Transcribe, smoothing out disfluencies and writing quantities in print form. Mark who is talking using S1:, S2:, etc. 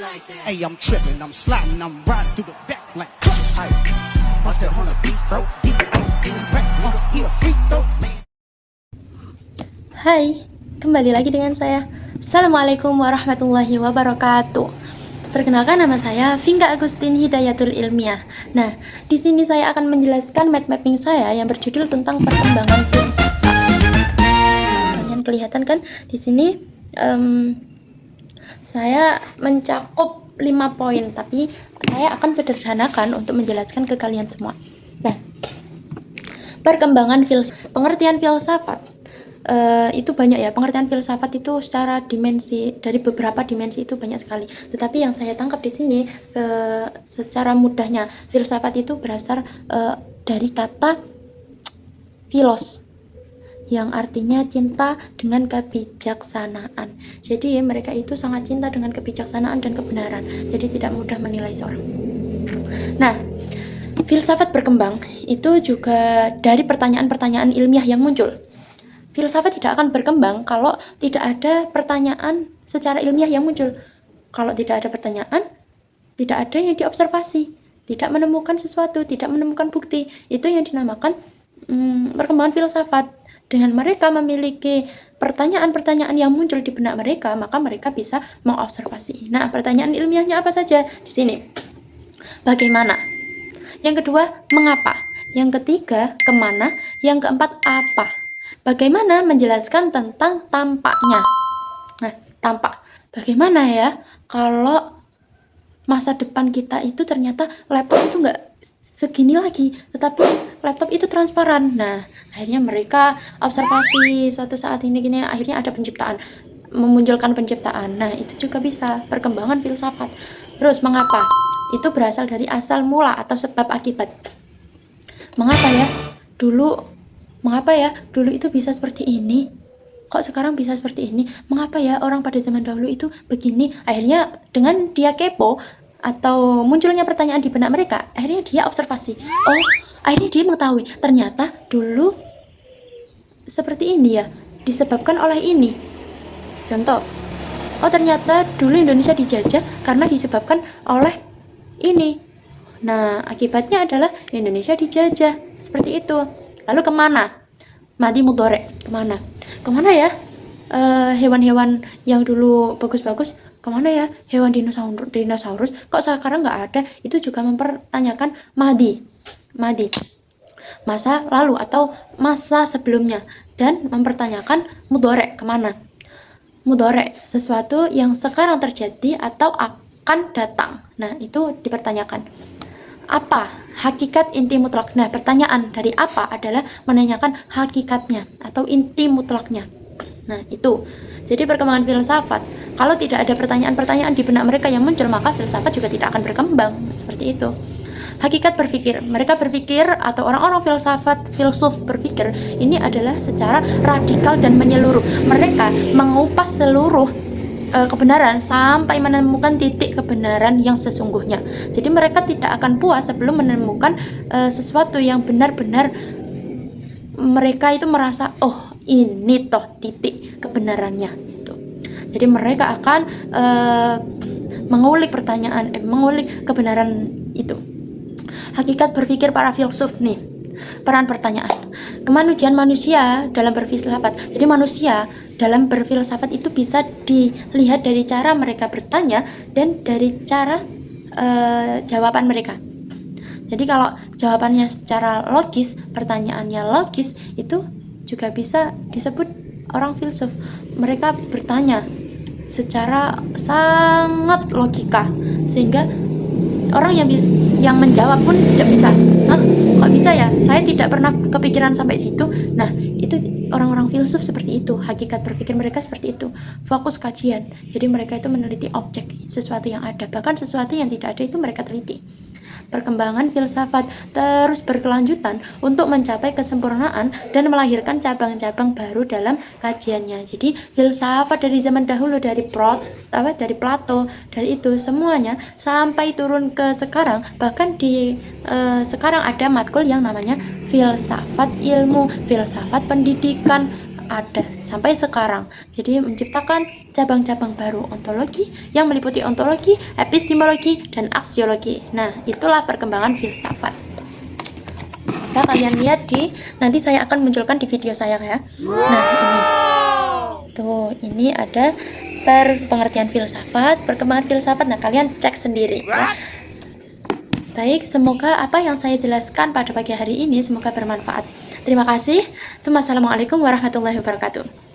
S1: Hey, I'm tripping, I'm sliding, I'm riding through the back like hey, bust that on the beat, throw deep, he a freak, though, man.
S2: Hai, kembali lagi dengan saya. Assalamualaikum warahmatullahi wabarakatuh. Perkenalkan, nama saya Vingga Agustin Hidayatul Ilmiah. Nah, di sini saya akan menjelaskan mind mapping saya yang berjudul tentang perkembangan filsafat. Kalian kelihatan kan di sini saya mencakup 5 poin, tapi saya akan sederhanakan untuk menjelaskan ke kalian semua. Nah, perkembangan pengertian filsafat itu banyak ya. Pengertian filsafat itu secara dimensi, dari beberapa dimensi itu banyak sekali. Tetapi yang saya tangkap di sini secara mudahnya, filsafat itu berasal dari kata philos, yang artinya cinta dengan kebijaksanaan. Jadi mereka itu sangat cinta dengan kebijaksanaan dan kebenaran. Jadi tidak mudah menilai seorang. Nah, filsafat berkembang itu juga dari pertanyaan-pertanyaan ilmiah yang muncul. Filsafat tidak akan berkembang kalau tidak ada pertanyaan secara ilmiah yang muncul. Kalau tidak ada pertanyaan, tidak ada yang diobservasi, tidak menemukan sesuatu, tidak menemukan bukti. Itu yang dinamakan perkembangan filsafat. Dengan mereka memiliki pertanyaan-pertanyaan yang muncul di benak mereka, maka mereka bisa mengobservasi. Nah, pertanyaan ilmiahnya apa saja di sini? Bagaimana? Yang kedua, mengapa? Yang ketiga, kemana? Yang keempat, apa? Bagaimana menjelaskan tentang tampaknya. Nah, tampak. Bagaimana ya kalau masa depan kita itu ternyata laptop itu nggak segini lagi, tetapi laptop itu transparan. Nah, akhirnya mereka observasi suatu saat ini gini, akhirnya ada penciptaan, memunculkan penciptaan. Nah, itu juga bisa perkembangan filsafat. Terus mengapa? Itu berasal dari asal mula atau sebab akibat. Mengapa ya dulu itu bisa seperti ini, kok sekarang bisa seperti ini? Mengapa ya orang pada zaman dahulu itu begini? Akhirnya dengan dia kepo atau munculnya pertanyaan di benak mereka, akhirnya dia observasi. Oh, akhirnya dia mengetahui ternyata dulu seperti ini ya, disebabkan oleh ini. Contoh, oh ternyata dulu Indonesia dijajah karena disebabkan oleh ini. Nah, akibatnya adalah Indonesia dijajah. Seperti itu. Lalu kemana? Madi mudhore, kemana? Kemana ya hewan-hewan yang dulu bagus-bagus? Kemana ya hewan dinosaurus? Kok sekarang nggak ada? Itu juga mempertanyakan madi, masa lalu atau masa sebelumnya, dan mempertanyakan mudhore, kemana? Mudhore, sesuatu yang sekarang terjadi atau akan datang. Nah, itu dipertanyakan. Apa hakikat inti mutlak? Nah, pertanyaan dari apa adalah menanyakan hakikatnya atau inti mutlaknya. Nah, itu. Jadi perkembangan filsafat, kalau tidak ada pertanyaan-pertanyaan di benak mereka yang muncul, maka filsafat juga tidak akan berkembang. Seperti itu. Hakikat berpikir, mereka berpikir atau orang-orang filsuf berpikir ini adalah secara radikal dan menyeluruh. Mereka mengupas seluruh kebenaran sampai menemukan titik kebenaran yang sesungguhnya. Jadi mereka tidak akan puas sebelum menemukan sesuatu yang benar-benar mereka itu merasa, oh ini toh titik kebenarannya gitu. Jadi mereka akan mengulik pertanyaan, mengulik kebenaran itu. Hakikat berpikir para filsuf nih, peran pertanyaan, kemanusiaan manusia dalam berfilsafat. Jadi manusia dalam berfilsafat itu bisa dilihat dari cara mereka bertanya dan dari cara jawaban mereka. Jadi kalau jawabannya secara logis, pertanyaannya logis, itu juga bisa disebut orang filsuf. Mereka bertanya secara sangat logika, sehingga orang yang menjawab pun tidak bisa. Hah? Kok bisa ya? Saya tidak pernah kepikiran sampai situ. Nah, itu orang-orang filsuf seperti itu. Hakikat berpikir mereka seperti itu. Fokus kajian. Jadi mereka itu meneliti objek, sesuatu yang ada. Bahkan sesuatu yang tidak ada itu mereka teliti. Perkembangan filsafat terus berkelanjutan untuk mencapai kesempurnaan dan melahirkan cabang-cabang baru dalam kajiannya. Jadi filsafat dari zaman dahulu, dari Plato, dari itu semuanya sampai turun ke sekarang. Bahkan di sekarang ada matkul yang namanya filsafat ilmu, filsafat pendidikan, ada sampai sekarang. Jadi menciptakan cabang-cabang baru ontologi yang meliputi ontologi, epistemologi, dan aksiologi. Nah, itulah perkembangan filsafat. Bisa kalian lihat nanti saya akan munculkan di video saya ya. Nah, ini. Tuh, ini ada pengertian filsafat, perkembangan filsafat. Nah, kalian cek sendiri ya. Baik, semoga apa yang saya jelaskan pada pagi hari ini semoga bermanfaat. Terima kasih. Wassalamualaikum warahmatullahi wabarakatuh.